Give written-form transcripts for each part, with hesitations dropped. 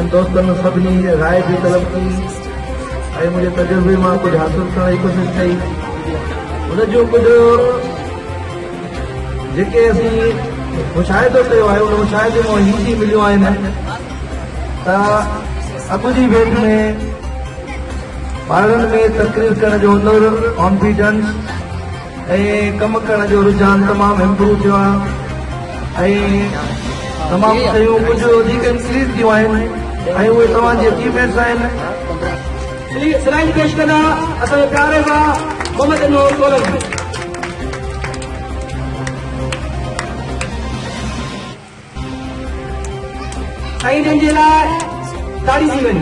दोस्तों सभी राय भी तलब की मुझे तजुर्बे में कुछ हासिल करने की कोशिश कई उनजो कुछ जेके असी मुशाहिदो कयो आहे उन मुशाहिदे में ही मिलियो आहिनि त अॻु जी भेट में ॿारनि में तकरीर करण जो हुनर कॉन्फिडेंस कम करण जो रुझान तमामु इम्प्रूव थियो आहे तमामु शयूं कुछ वधीक इंक्रीज थियूं आहिनि उहे तव्हांजी अचीवमेंट्स आहिनि सलाही पेश कंदा असांजे प्यारे भाउ मोहम्मद नूर सोलंकी साईं जन जे लाइ ताड़ी थी वञे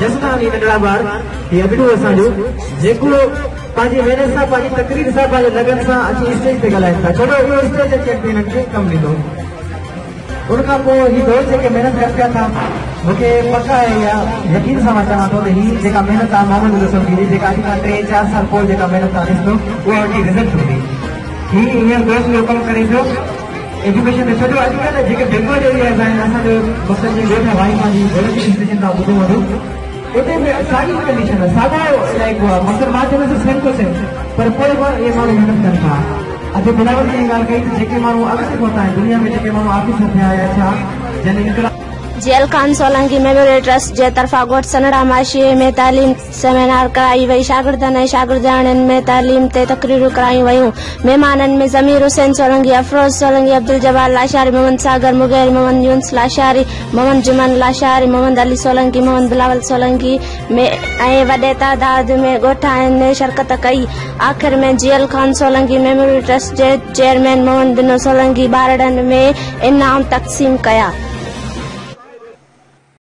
जसनानी नंढड़ा ॿार ही अॻिलो असांजो जेको पंहिंजी महिनत सां पंहिंजी तकरीर सां पंहिंजे लगन सां अची स्टेज ते ॻाल्हाइनि था छो जो इहो स्टेज चैंपियन खे कमु ॾींदो उनखां पोइ ही दोस्त जेके महिनत कनि पिया था मूंखे पक आहे या यकीन सां मां चवां थो त ही जेका महिनत आहे मोहम्मद रसूल जी जेका अॼु खां 3-4 साल पोइ जेका महिनत आहे ॾिसंदो उहा वॾी रिज़ल्ट हूंदी ही हीअं दोस्त जो कमु करे पियो एजुकेशन में छो जो अॼुकल्ह जेके बेंगोल एरियाज़ आहिनि असांजो मक़सद जी ॻोठ वाई पंहिंजी वॾी स्टेशन तां ॿुधो वठो उते साॻी कंडीशन आहे साॻो लाइक मक़सद मां चवंदुसि सेम टू सेम पर पोइ इहे माण्हू महिनत कनि था अॼु बिलावल जी ॻाल्हि कई त जेके माण्हू अॻिते पहुता आहिनि दुनिया में जेके माण्हू ऑफिसर थिया या छा जंहिं इनकलाब जेल खान सोलंकी मेमोरियल ट्रस्ट जे तरफ़ा ॻोठ सनड़ा माशीअ में तालीम सेमिनार कराई वई शागिर्दनि ऐं शागिर्दाणियुनि में तालीम ते तकरीरूं करायूं वयूं महिमाननि में ज़मीर हुसैन सोलंकी अफरोज़ सोलंकी अब्दुल जब्बार लाशारी मोहम्मद सागर मुगैर मोहम्मद यूनुस लाशारी मोहम्मद जुमन लाशारी मोहम्मद अली सोलंकी मोहम्मद बिलावल सोलंकी ऐं वॾे तादाद में ॻोठाइनि शिरकत कई आख़िर में जेल खान सोलंकी मेमोरियल ट्रस्ट जे चेयरमैन मोहम्मद बिनो सोलंकी ॿारनि में इनाम तक़सीम कया।